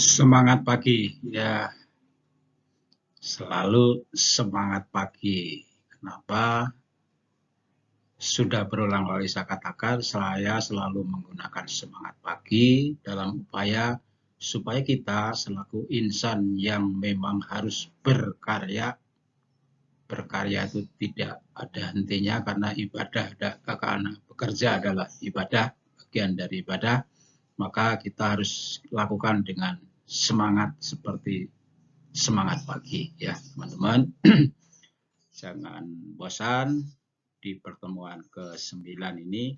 Semangat pagi, ya selalu semangat pagi. Kenapa? Sudah berulang kali saya katakan, saya selalu menggunakan semangat pagi dalam upaya supaya kita selaku insan yang memang harus berkarya. Berkarya itu tidak ada hentinya karena ibadah, karena bekerja adalah ibadah, bagian dari ibadah. Maka kita harus lakukan dengan semangat seperti semangat pagi, ya teman-teman. Jangan bosan di pertemuan ke-9 ini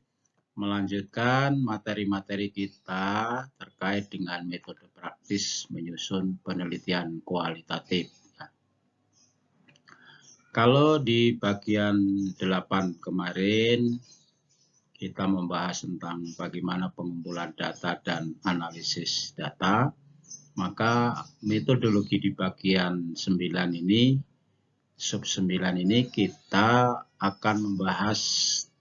melanjutkan materi-materi kita terkait dengan metode praktis menyusun penelitian kualitatif. Kalau di bagian 8 kemarin kita membahas tentang bagaimana pengumpulan data dan analisis data, maka metodologi di bagian 9 ini, sub 9 ini kita akan membahas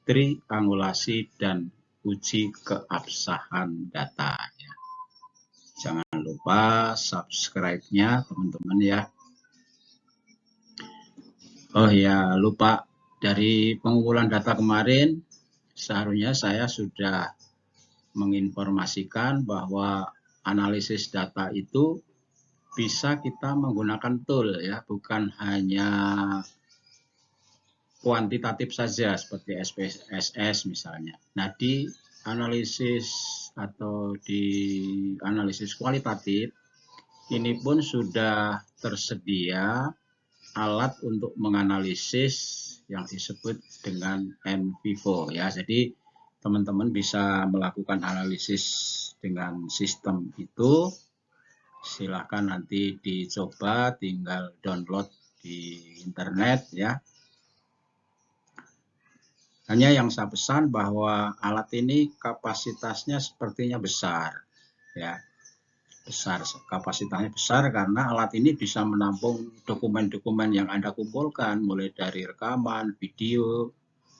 triangulasi dan uji keabsahan data. Jangan lupa subscribe-nya teman-teman ya. Oh ya, lupa, dari pengumpulan data kemarin seharusnya saya sudah menginformasikan bahwa analisis data itu bisa kita menggunakan tool ya, bukan hanya kuantitatif saja seperti SPSS misalnya. Nah, di analisis atau di analisis kualitatif ini pun sudah tersedia alat untuk menganalisis yang disebut dengan NVivo ya. Jadi teman-teman bisa melakukan analisis dengan sistem itu. Silahkan nanti dicoba, tinggal download di internet ya. Hanya yang saya pesan bahwa alat ini kapasitasnya sepertinya besar ya. Kapasitasnya besar karena alat ini bisa menampung dokumen-dokumen yang Anda kumpulkan, mulai dari rekaman, video,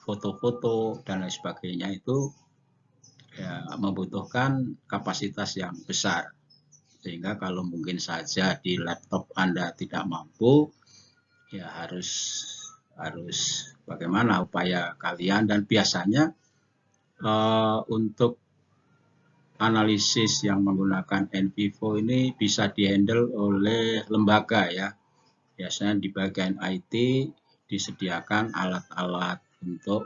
foto-foto, dan lain sebagainya. Itu ya, membutuhkan kapasitas yang besar, sehingga kalau mungkin saja di laptop Anda tidak mampu, ya harus bagaimana upaya kalian. Dan biasanya untuk analisis yang menggunakan NVivo ini bisa dihandle oleh lembaga ya. Biasanya di bagian IT disediakan alat-alat untuk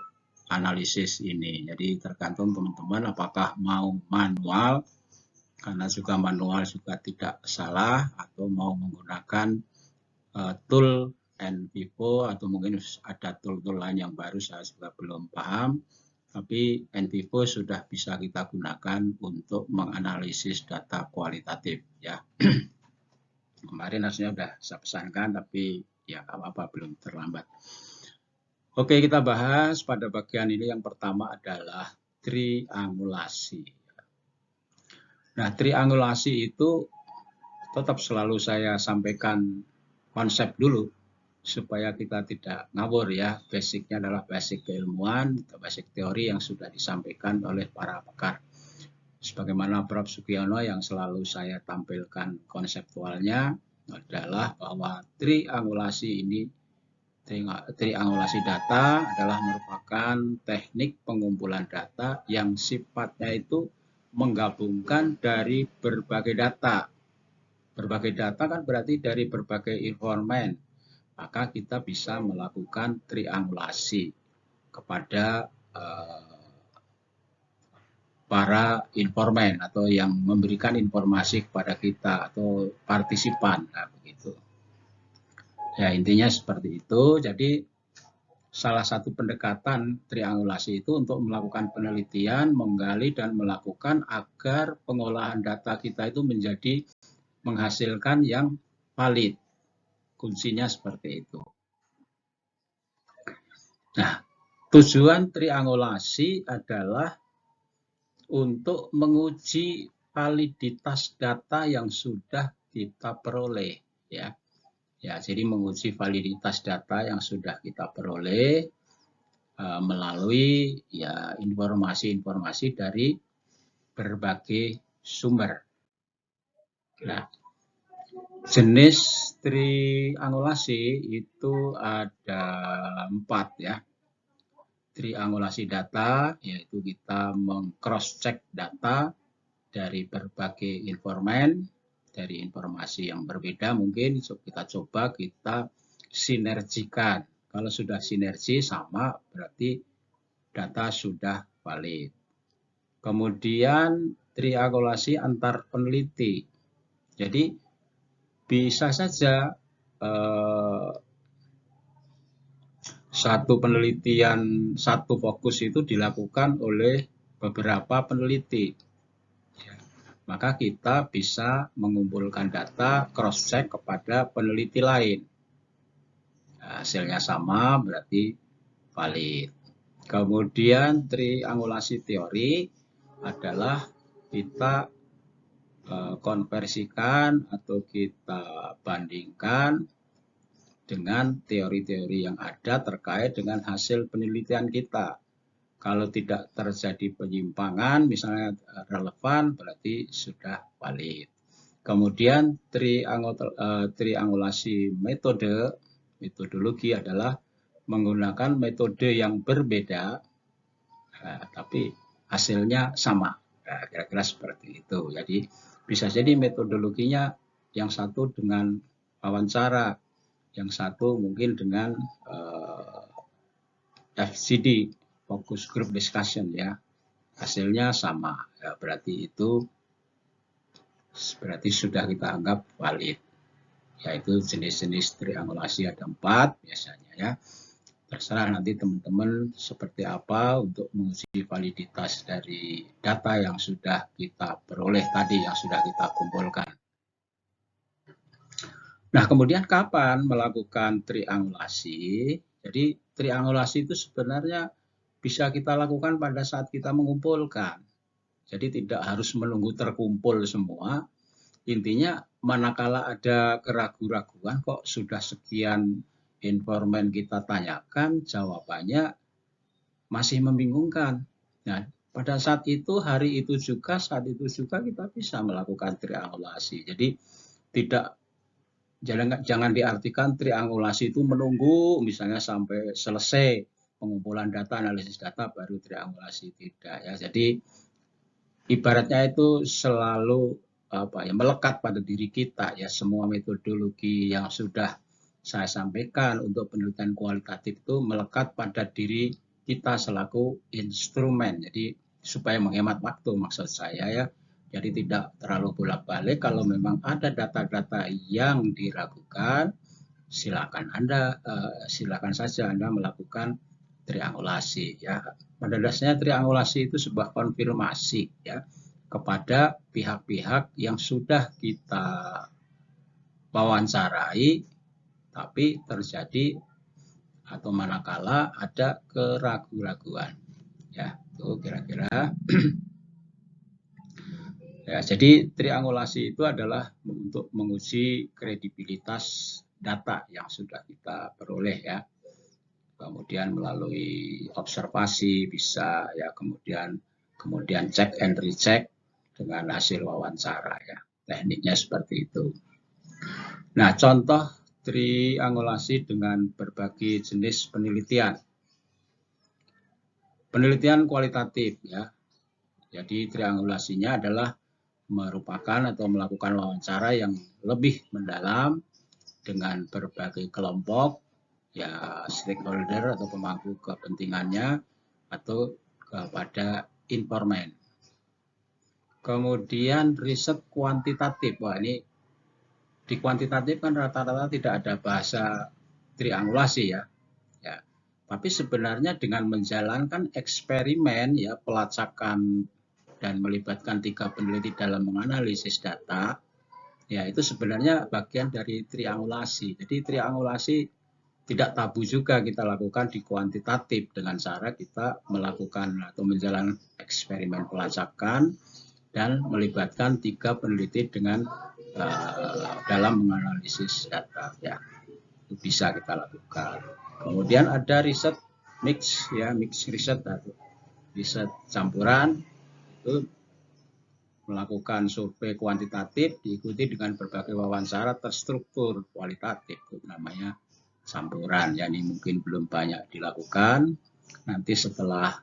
analisis ini. Jadi tergantung teman-teman apakah mau manual, karena juga manual juga tidak salah, atau mau menggunakan tool NVivo, atau mungkin ada tool-tool lain yang baru saya juga belum paham. Tapi NVivo sudah bisa kita gunakan untuk menganalisis data kualitatif ya. Kemarin harusnya sudah saya pesankan, tapi ya apa-apa, belum terlambat. Oke, kita bahas pada bagian ini. Yang pertama adalah triangulasi. Nah, triangulasi itu tetap selalu saya sampaikan konsep dulu supaya kita tidak ngawur ya. Basicnya adalah basic keilmuan, basic teori yang sudah disampaikan oleh para pakar. Sebagaimana Prof. Sugiono yang selalu saya tampilkan konseptualnya adalah bahwa triangulasi data adalah merupakan teknik pengumpulan data yang sifatnya itu menggabungkan dari berbagai data. Berbagai data kan berarti dari berbagai informan. Maka kita bisa melakukan triangulasi kepada para informan atau yang memberikan informasi kepada kita atau partisipan. Nah, begitu. Ya, intinya seperti itu. Jadi salah satu pendekatan triangulasi itu untuk melakukan penelitian, menggali dan melakukan agar pengolahan data kita itu menjadi menghasilkan yang valid. Kuncinya seperti itu. Nah, tujuan triangulasi adalah untuk menguji validitas data yang sudah kita peroleh ya. Ya, jadi menguji validitas data yang sudah kita peroleh melalui ya informasi-informasi dari berbagai sumber. Nah, jenis triangulasi itu ada 4 ya. Triangulasi data, yaitu kita meng-cross check data dari berbagai informan, dari informasi yang berbeda mungkin kita coba kita sinergikan. Kalau sudah sinergi sama berarti data sudah valid. Kemudian triangulasi antar peneliti. Jadi bisa saja satu penelitian, satu fokus itu dilakukan oleh beberapa peneliti. Maka kita bisa mengumpulkan data, cross-check kepada peneliti lain. Hasilnya sama, berarti valid. Kemudian triangulasi teori adalah kita konversikan atau kita bandingkan dengan teori-teori yang ada terkait dengan hasil penelitian kita. Kalau tidak terjadi penyimpangan, misalnya relevan, berarti sudah valid. Kemudian triangulasi metodologi adalah menggunakan metode yang berbeda, tapi hasilnya sama. Kira-kira seperti itu. Jadi bisa jadi metodologinya yang satu dengan wawancara, yang satu mungkin dengan FGD, focus group discussion ya. Hasilnya sama. Ya, berarti sudah kita anggap valid. Yaitu jenis-jenis triangulasi ada 4 biasanya ya. Terserah nanti teman-teman seperti apa untuk menguji validitas dari data yang sudah kita peroleh tadi, yang sudah kita kumpulkan. Nah, kemudian kapan melakukan triangulasi? Jadi, triangulasi itu sebenarnya bisa kita lakukan pada saat kita mengumpulkan. Jadi, tidak harus menunggu terkumpul semua. Intinya, manakala ada keraguan-raguan, kok sudah sekian informan kita tanyakan, jawabannya masih membingungkan. Nah, pada saat itu, hari itu juga, saat itu juga kita bisa melakukan triangulasi. Jadi, jangan diartikan triangulasi itu menunggu misalnya sampai selesai pengumpulan data, analisis data baru triangulasi, tidak ya. Jadi ibaratnya itu selalu melekat pada diri kita ya. Semua metodologi yang sudah saya sampaikan untuk penelitian kualitatif itu melekat pada diri kita selaku instrumen. Jadi supaya menghemat waktu maksud saya ya. Jadi tidak terlalu bolak-balik. Kalau memang ada data-data yang diragukan, silakan saja Anda melakukan triangulasi ya. Pada dasarnya triangulasi itu sebuah konfirmasi ya kepada pihak-pihak yang sudah kita wawancarai tapi terjadi atau manakala ada keraguan-raguan ya. Itu kira-kira. Ya, jadi triangulasi itu adalah untuk menguji kredibilitas data yang sudah kita peroleh ya. Kemudian melalui observasi bisa ya, kemudian check and recheck dengan hasil wawancara ya. Tekniknya seperti itu. Nah, contoh triangulasi dengan berbagai jenis penelitian. Penelitian kualitatif ya. Jadi triangulasinya adalah merupakan atau melakukan wawancara yang lebih mendalam dengan berbagai kelompok ya, stakeholder atau pemangku kepentingannya atau kepada informan. Kemudian riset kuantitatif. Wah, ini di kuantitatif kan rata-rata tidak ada bahasa triangulasi ya. Tapi sebenarnya dengan menjalankan eksperimen ya, pelacakan dan melibatkan 3 peneliti dalam menganalisis data, ya itu sebenarnya bagian dari triangulasi. Jadi triangulasi tidak tabu juga kita lakukan di kuantitatif dengan cara kita melakukan atau menjalankan eksperimen pelacakan dan melibatkan 3 peneliti dengan dalam menganalisis data. Ya, itu bisa kita lakukan. Kemudian ada riset mix ya, mix riset atau riset campuran. Itu melakukan survei kuantitatif diikuti dengan berbagai wawancara terstruktur kualitatif, itu namanya campuran. Ya, ini mungkin belum banyak dilakukan. Nanti setelah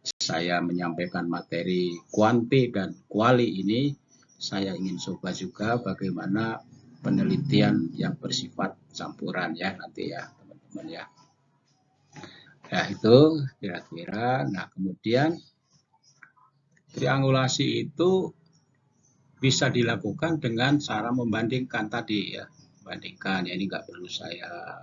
saya menyampaikan materi kuanti dan kuali ini, saya ingin coba juga bagaimana penelitian yang bersifat campuran ya nanti ya teman-teman ya. Nah itu kira-kira. Nah kemudian triangulasi itu bisa dilakukan dengan cara membandingkan tadi ya. Bandingkan ya, ini nggak perlu saya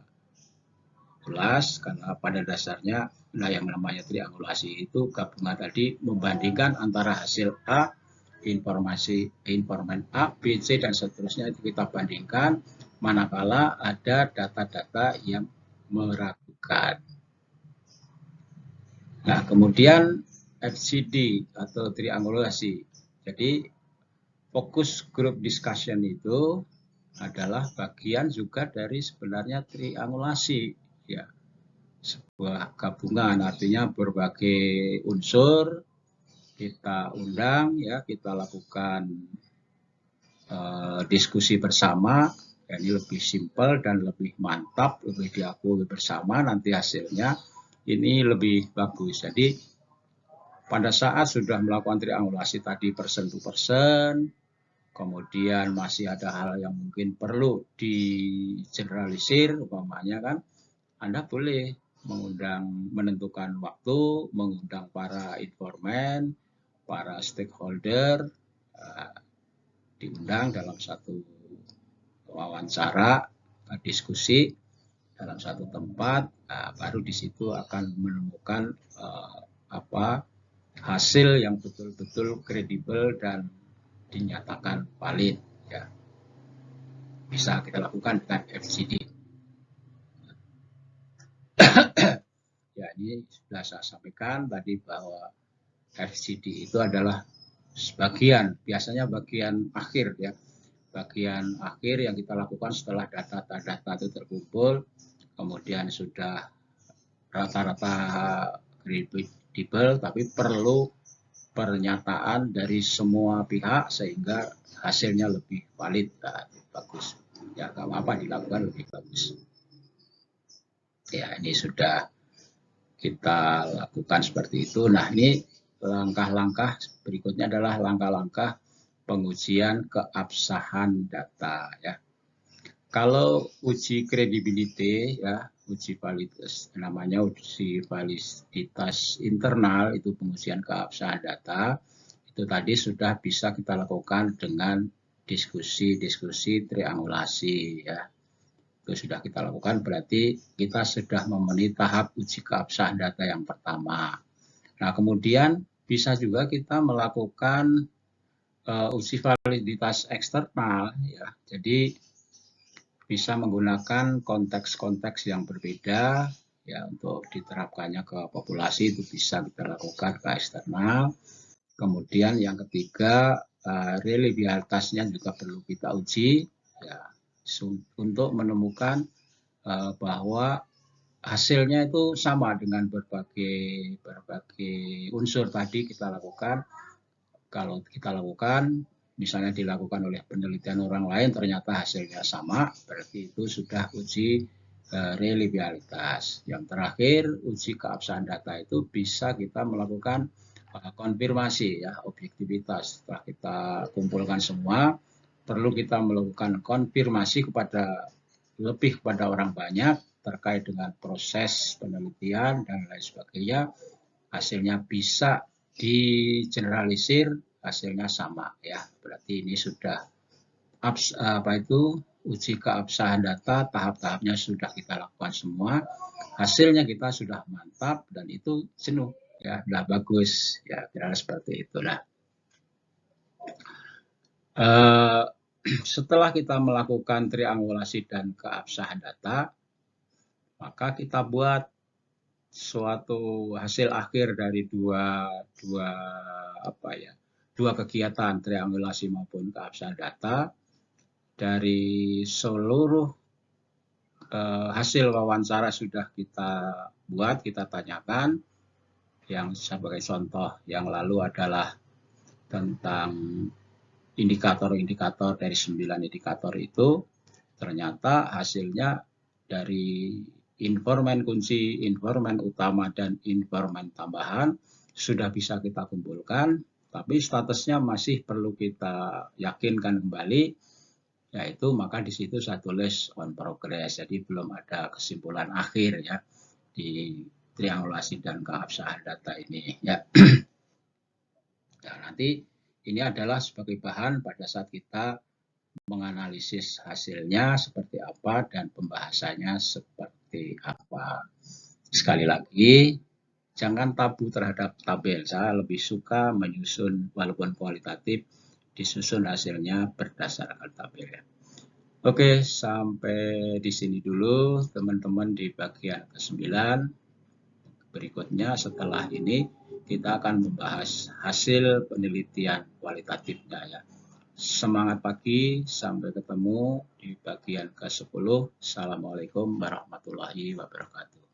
ulas karena pada dasarnya yang namanya triangulasi itu gabungan tadi membandingkan antara hasil A, informan A, B, C dan seterusnya itu kita bandingkan manakala ada data-data yang meragukan. Nah, kemudian FGD atau triangulasi. Jadi fokus group discussion itu adalah bagian juga dari sebenarnya triangulasi ya. Sebuah gabungan artinya berbagai unsur kita undang ya, kita lakukan diskusi bersama. Ya, ini lebih simpel dan lebih mantap, lebih diakui bersama, nanti hasilnya ini lebih bagus. Jadi pada saat sudah melakukan triangulasi tadi person to person, kemudian masih ada hal yang mungkin perlu digeneralisir, umpamanya kan, Anda boleh menentukan waktu, mengundang para informan, para stakeholder, diundang dalam satu wawancara, diskusi dalam satu tempat, baru di situ akan menemukan hasil yang betul-betul kredibel dan dinyatakan valid ya. Bisa kita lakukan dengan FGD. Ya, ini sudah saya sampaikan tadi bahwa FGD itu adalah biasanya bagian akhir ya. Bagian akhir yang kita lakukan setelah data-data itu terkumpul, kemudian sudah rata-rata kredibel, tapi perlu pernyataan dari semua pihak sehingga hasilnya lebih valid, bagus. Ya, nggak apa-apa dilakukan lebih bagus. Ya, ini sudah kita lakukan seperti itu. Nah, ini langkah-langkah berikutnya adalah langkah-langkah pengujian keabsahan data ya. Kalau uji credibility ya, uji validitas, namanya uji validitas internal, itu pengujian keabsahan data, itu tadi sudah bisa kita lakukan dengan diskusi triangulasi ya. Itu sudah kita lakukan, berarti kita sudah memenuhi tahap uji keabsahan data yang pertama. Nah, kemudian bisa juga kita melakukan uji validitas eksternal ya. Jadi bisa menggunakan konteks-konteks yang berbeda ya untuk diterapkannya ke populasi, itu bisa kita lakukan ke eksternal. Kemudian yang ketiga, reliabilitasnya juga perlu kita uji ya, untuk menemukan bahwa hasilnya itu sama dengan berbagai unsur tadi kita lakukan. Kalau kita lakukan, misalnya dilakukan oleh penelitian orang lain, ternyata hasilnya sama, berarti itu sudah uji reliabilitas. Yang terakhir, uji keabsahan data itu bisa kita melakukan konfirmasi ya, objektivitas. Setelah kita kumpulkan semua, perlu kita melakukan konfirmasi lebih kepada orang banyak terkait dengan proses penelitian dan lain sebagainya. Hasilnya bisa digeneralisir, hasilnya sama ya. Berarti ini sudah uji keabsahan data, tahap-tahapnya sudah kita lakukan semua, hasilnya kita sudah mantap dan itu jenuh ya, sudah bagus ya, kira-kira seperti itulah. Setelah kita melakukan triangulasi dan keabsahan data, maka kita buat suatu hasil akhir dari dua kegiatan triangulasi maupun keabsahan data. Dari seluruh hasil wawancara sudah kita buat, kita tanyakan. Yang sebagai contoh yang lalu adalah tentang indikator-indikator dari 9 indikator itu, ternyata hasilnya dari informan kunci, informan utama, dan informan tambahan sudah bisa kita kumpulkan, tapi statusnya masih perlu kita yakinkan kembali, yaitu maka di situ saya tulis on progress, jadi belum ada kesimpulan akhir ya di triangulasi dan keabsahan data ini ya. Nah, nanti ini adalah sebagai bahan pada saat kita menganalisis hasilnya seperti apa dan pembahasannya seperti apa. Sekali lagi, jangan tabu terhadap tabel. Saya lebih suka menyusun walaupun kualitatif, disusun hasilnya berdasarkan tabel ya. Oke, sampai di sini dulu teman-teman di bagian ke-9. Berikutnya setelah ini kita akan membahas hasil penelitian kualitatifnya ya. Semangat pagi, sampai ketemu di bagian ke-10. Assalamualaikum warahmatullahi wabarakatuh.